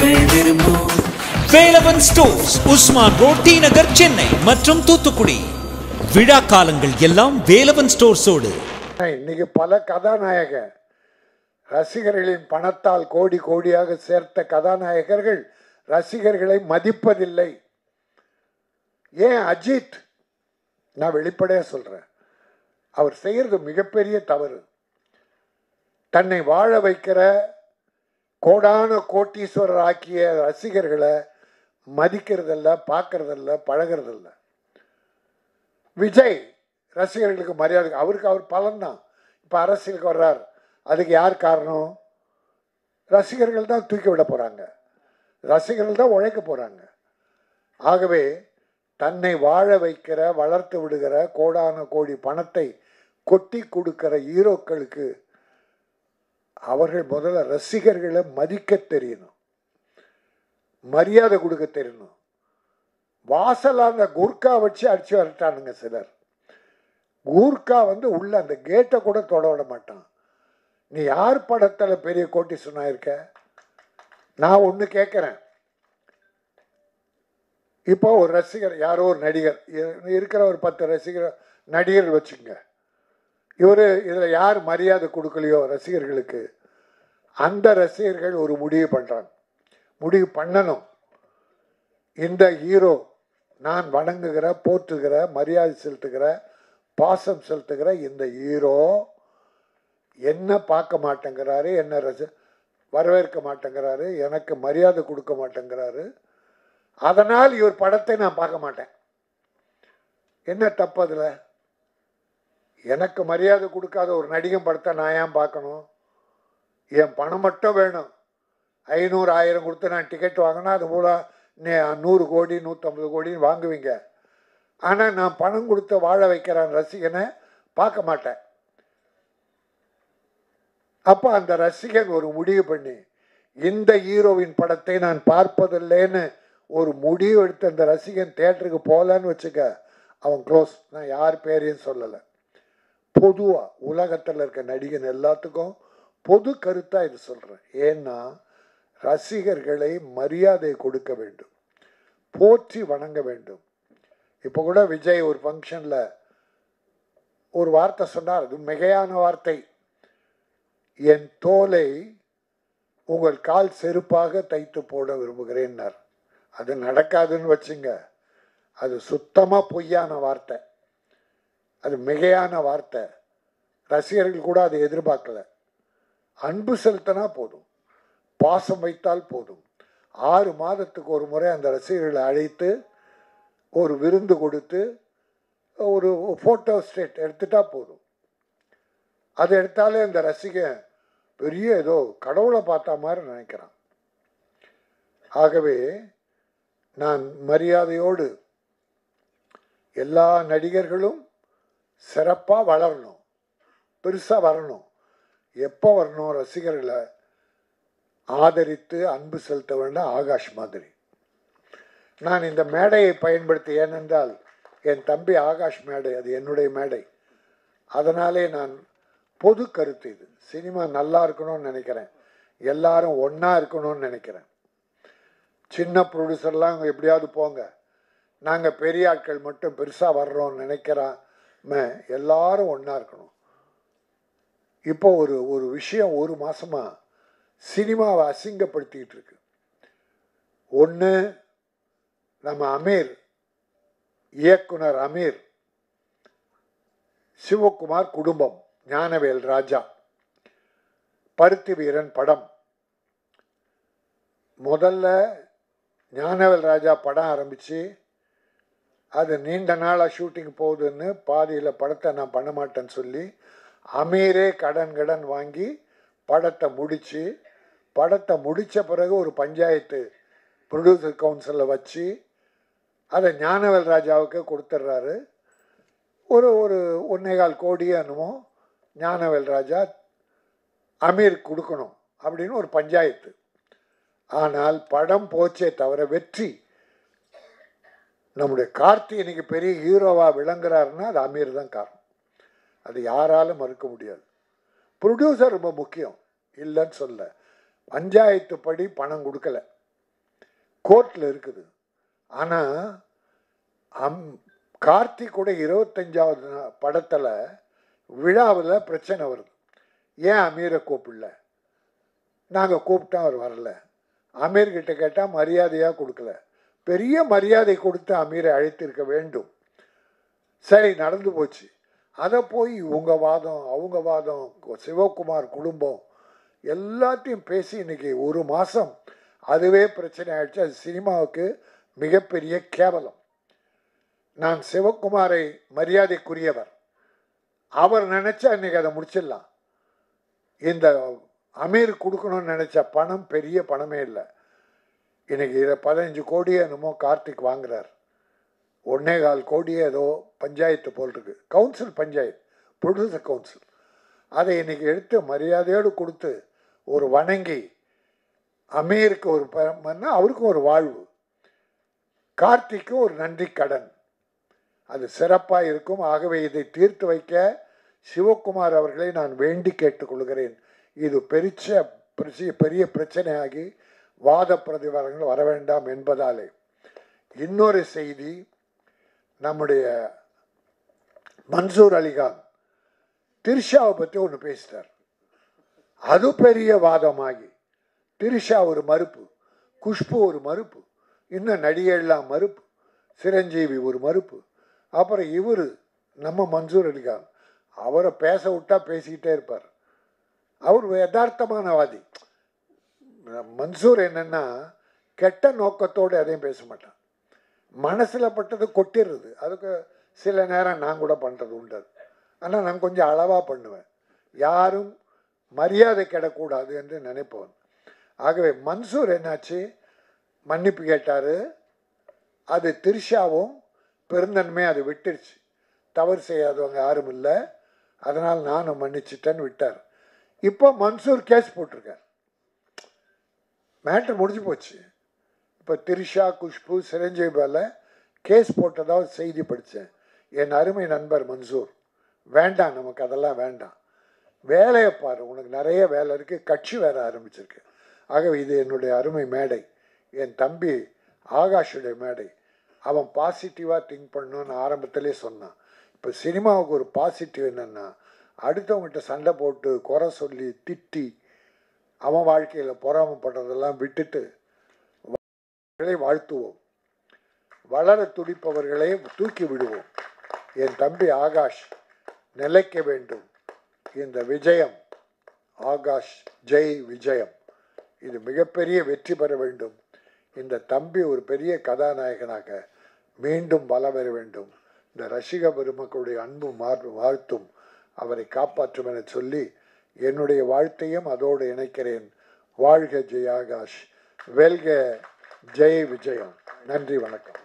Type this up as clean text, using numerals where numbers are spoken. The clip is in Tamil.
விரும்பும் Velavan stores, Usman road, T Nagar, Chennai மற்றும் தூத்துக்குடி. விழா காலங்கள் எல்லாம் வேலவன் ஸ்டோர்ஸோடு. இன்னைக்கு பல கதாநாயக ரசிகர்களின் பணத்தால் கோடி கோடியாக சேர்த்த கதாநாயகர்கள் ரசிகர்களை மதிப்பதில்லை. ஏன் அஜித், நான் வெளிப்படையாக சொல்றேன், அவர் செய்யறது மிகப்பெரிய தவறு. தன்னை வாழ வைக்கிற கோடான கோட்டீஸ்வரர் ஆக்கிய ரசிகர்களை மதிக்கிறதில்ல, பார்க்கறதில்ல, பழகிறதில்ல. விஜய் ரசிகர்களுக்கு மரியாதை, அவருக்கு அவர் பலன்தான். இப்போ அரசியலுக்கு வர்றார், அதுக்கு யார் காரணம்? ரசிகர்கள் தான் தூக்கி விட போகிறாங்க, ரசிகர்கள் தான் உழைக்க போகிறாங்க. ஆகவே தன்னை வாழ வைக்கிற, வளர்த்து விடுகிற, கோடான கோடி பணத்தை கொட்டி கொடுக்கிற ஹீரோக்களுக்கு அவர்கள் முதல்ல ரசிகர்களை மதிக்க தெரியணும், மரியாதை கொடுக்க தெரியணும். வாசல் அந்த குர்கா வச்சு அடிச்சு வரட்டானுங்க சிலர். கூர்க்கா உள்ள அந்த கேட்டை கூட தொட விட மாட்டான். நீ யார் படத்தில் பெரிய கோட்டி சொன்னாயிருக்க? நான் ஒன்று கேட்குறேன். இப்போ ஒரு ரசிகர், யாரோ ஒரு நடிகர் இருக்கிற, ஒரு 10 ரசிகர் நடிகர் வச்சுங்க. இவர் இதில் யார் மரியாதை கொடுக்கலையோ ரசிகர்களுக்கு, அந்த ரசிகர்கள் ஒரு முடிவு பண்ணுறாங்க. முடிவு பண்ணணும், இந்த ஹீரோ நான் வணங்குகிற, போற்றுகிற, மரியாதை செலுத்துகிற, பாசம் செலுத்துகிற இந்த ஹீரோ என்ன பார்க்க மாட்டேங்கிறாரு, என்ன வரவேற்க மாட்டேங்கிறாரு, எனக்கு மரியாதை கொடுக்க மாட்டேங்கிறாரு, அதனால் இவர் படத்தை நான் பார்க்க மாட்டேன். என்ன தப்பு அதில்? எனக்கு மரியாதை கொடுக்காத ஒரு நடிகன் படத்தை நான் ஏன் பார்க்கணும்? என் பணம் மட்டும் வேணும். 500 1000 கொடுத்து நான் டிக்கெட் வாங்கினா அது போல 100 கோடி 150 கோடின்னு வாங்குவீங்க. ஆனால் நான் பணம் கொடுத்து வாழ வைக்கிறான் ரசிகனை பார்க்க மாட்டேன். அப்போ அந்த ரசிகன் ஒரு முடிவு பண்ணி, இந்த ஹீரோவின் படத்தை நான் பார்ப்பதில்லைன்னு ஒரு முடிவு எடுத்து அந்த ரசிகன் தியேட்டருக்கு போகலன்னு வச்சுக்க, அவன் க்ளோஸ். நான் யார் பேரையும் சொல்லலை, பொதுவாக உலகத்தில் இருக்க நடிகன் எல்லாத்துக்கும் பொது கருத்தாக இது சொல்கிறேன். ஏன்னா ரசிகர்களை மரியாதை கொடுக்க வேண்டும், போற்றி வணங்க வேண்டும். இப்போ கூட விஜய் ஒரு ஃபங்க்ஷனில் ஒரு வார்த்தை சொன்னார், அது மிகையான வார்த்தை. என் தோலை உங்கள் கால் செருப்பாக தைத்து போட விரும்புகிறேன்னார். அது நடக்காதுன்னு வச்சுங்க, அது சுத்தமாக பொய்யான வார்த்தை, அது மிகையான வார்த்தை. ரசிகர்கள் கூட அதை எதிர்பார்க்கல. அன்பு செலுத்தினா போதும், பாசம் வைத்தால் போதும். 6 மாதத்துக்கு ஒரு முறை அந்த ரசிகர்களை அழைத்து ஒரு விருந்து கொடுத்து ஒரு ஃபோட்டோ ஸ்டேட் எடுத்துட்டா போதும். அதை எடுத்தாலே அந்த ரசிகன் பெரிய ஏதோ கடவுளை பார்த்தா மாதிரி நினைக்கிறான். ஆகவே நான் மரியாதையோடு, எல்லா நடிகர்களும் சிறப்பாக வளரணும், பெருசாக வரணும். எப்போ வரணும்? ரசிகர்களை ஆதரித்து அன்பு செலுத்த வேண்டாம், ஆகாஷ் மாதிரி. நான் இந்த மேடையை பயன்படுத்தி, ஏனென்றால் என் தம்பி ஆகாஷ் மேடை, அது என்னுடைய மேடை. அதனாலே நான் பொது கருத்து, இது சினிமா நல்லா இருக்கணும்னு நினைக்கிறேன், எல்லாரும் ஒன்றா இருக்கணும்னு நினைக்கிறேன். சின்ன ப்ரொடியூசர்லாம் எப்படியாவது போங்க, நாங்கள் பெரிய ஆட்கள் மட்டும் பெருசாக வர்றோம்னு நினைக்கிறாம எல்லாரும் ஒன்றா இருக்கணும். இப்போ ஒரு விஷயம் 1 மாதமாக சினிமாவை அசிங்கப்படுத்திக்கிட்டு இருக்கு. ஒன்று, நம்ம அமீர், இயக்குனர் அமீர், சிவகுமார் குடும்பம், ஞானவேல் ராஜா, பருத்தி வீரன் படம். முதல்ல ஞானவேல் ராஜா படம் ஆரம்பித்து அது நீண்ட நாளாக ஷூட்டிங் போகுதுன்னு பாதியில் படத்தை நான் பண்ண மாட்டேன்னு சொல்லி அமீரே கடன் வாங்கி படத்தை முடித்த பிறகு ஒரு பஞ்சாயத்து ப்ரொடியூசர் கவுன்சிலில் வச்சு அதை ஞானவேல் ராஜாவுக்கு கொடுத்துட்றாரு. ஒரு 1.25 கோடி என்னமோ ஞானவேல் ராஜா அமீர் கொடுக்கணும் அப்படின்னு ஒரு பஞ்சாயத்து. ஆனால் படம் போச்சே தவிர வெற்றி. நம்முடைய கார்த்தி இன்னைக்கு பெரிய ஹீரோவாக விளங்குறாருன்னா அது அமீர் தான் காரணம், அது யாராலும் மறுக்க முடியாது. ப்ரொடியூசர் ரொம்ப முக்கியம் இல்லைன்னு சொல்ல, பஞ்சாயத்து படி பணம் கொடுக்கல, கோர்ட்டில் இருக்குது. ஆனால் கார்த்திக் கூட 25வது படத்தில் விழாவில் பிரச்சனை வருது. ஏன் அமீரை கூப்பிடல? நாங்கள் கூப்பிட்டா அவர் வரல. அமீர்கிட்ட கேட்டால் மரியாதையாக கொடுக்கல. பெரிய மரியாதை கொடுத்து அமீரை அழைத்திருக்க வேண்டும். சரி, நடந்து போச்சு. அதை போய் இவங்க வாதம் அவங்க வாதம், சிவகுமார் குடும்பம் எல்லாத்தையும் பேசி இன்னைக்கு ஒரு மாதம் அதுவே பிரச்சனை ஆயிடுச்சு. அது சினிமாவுக்கு மிகப்பெரிய கேவலம். நான் சிவகுமாரை மரியாதைக்குரியவர். அவர் நினைச்சா இன்னைக்கு அதை முடிச்சிடலாம். இந்த அமீர் கொடுக்கணும்னு நினைச்ச பணம் பெரிய பணமே இல்லை. இன்னைக்கு 15 கோடியே என்னமோ கார்த்திக் வாங்குறார். 1.25 கோடியே ஏதோ பஞ்சாயத்து போல் இருக்கு. Council panchayat, producer council. அதை இன்னைக்கு எடுத்து மரியாதையோடு கொடுத்து ஒரு வணங்கி அமீருக்கு ஒரு அவருக்கும் ஒரு வாழ்வு, கார்த்திக்கும் ஒரு நன்றி கடன், அது சிறப்பாக இருக்கும். ஆகவே இதை தீர்த்து வைக்க சிவகுமார் அவர்களை நான் வேண்டி கேட்டுக்கொள்கிறேன். இது பெரிய பிரச்சனையாகி வாத பிரதிவாதங்கள் வர வேண்டாம் என்பதாலே. இன்னொரு செய்தி, நம்முடைய மன்சூர் அலிகான் திரிஷாவை பற்றி ஒன்று பேசிட்டார். அது பெரிய வாதமாகி திரிஷா ஒரு மறுப்பு, குஷ்பு ஒரு மறுப்பு, இன்னும் நடிகைலாம் மறுப்பு, சிரஞ்சீவி ஒரு மறுப்பு. அப்புறம் இவர் நம்ம மன்சூர் அலிகான், அவரை பேச விட்டா பேசிக்கிட்டே இருப்பார். அவர் யதார்த்தமானவாதி. மன்சூர் என்னன்னா கெட்ட நோக்கத்தோடு எதையும் பேச மாட்டான். மனசில் பட்டது கொட்டிடுறது. அதுக்கு சில நேரம் நான் கூட பண்ணுறது உண்டு. ஆனால் நான் கொஞ்சம் அளவாக பண்ணுவேன். யாரும் மரியாதை கிடக்கூடாது என்று நினைப்பவன். ஆகவே மன்சூர் என்னாச்சு, மன்னிப்பு கேட்டார். அது திரிஷாவும் பெருந்தன்மையை அது விட்டுருச்சு. தவறு செய்யாதவங்க யாரும் இல்லை, அதனால் நானும் மன்னிச்சிட்டேன்னு விட்டார். இப்போ மன்சூர் கேஸ் போட்டிருக்கார். மேட்ரு முடிஞ்சு போச்சு. இப்போ திரிஷா, குஷ்பு, சிரஞ்சீவியால் கேஸ் போட்டதாக செய்தி படித்தேன். என் அருமை நண்பர் மன்சூர், வேண்டாம், நமக்கு அதெல்லாம் வேண்டாம், வேலையை பாரு, உனக்கு நிறைய வேலை இருக்குது, கட்சி வேற ஆரம்பிச்சிருக்கு. ஆகவே இது என்னுடைய அருமை மேடை, என் தம்பி ஆகாஷுடைய மேடை. அவன் பாசிட்டிவாக திங்க் பண்ணணும்னு ஆரம்பத்திலே சொன்னான். இப்போ சினிமாவுக்கு ஒரு பாசிட்டிவ் என்னென்னா, அடுத்தவங்ககிட்ட சண்டை போட்டு குறை சொல்லி திட்டி அவன் வாழ்க்கையில் பொறாமப்படுறதெல்லாம் விட்டுட்டு வாழ்த்துவோம், வளர துடிப்பவர்களை தூக்கி விடுவோம். என் தம்பி ஆகாஷ் நிலைக்க வேண்டும். இந்த விஜயம், ஆகாஷ் ஜெய் விஜயம், இது மிகப்பெரிய வெற்றி பெற வேண்டும். இந்த தம்பி ஒரு பெரிய கதாநாயகனாக மீண்டும் வலம் பெற வேண்டும். இந்த ரசிக பெருமக்களுடைய அன்பும் வாழ்த்தும் அவரை காப்பாற்றும் என சொல்லி என்னுடைய வாழ்த்தையும் அதோடு இணைக்கிறேன். வாழ்க ஜெய் ஆகாஷ், வெல்க ஜெய் விஜயம். நன்றி, வணக்கம்.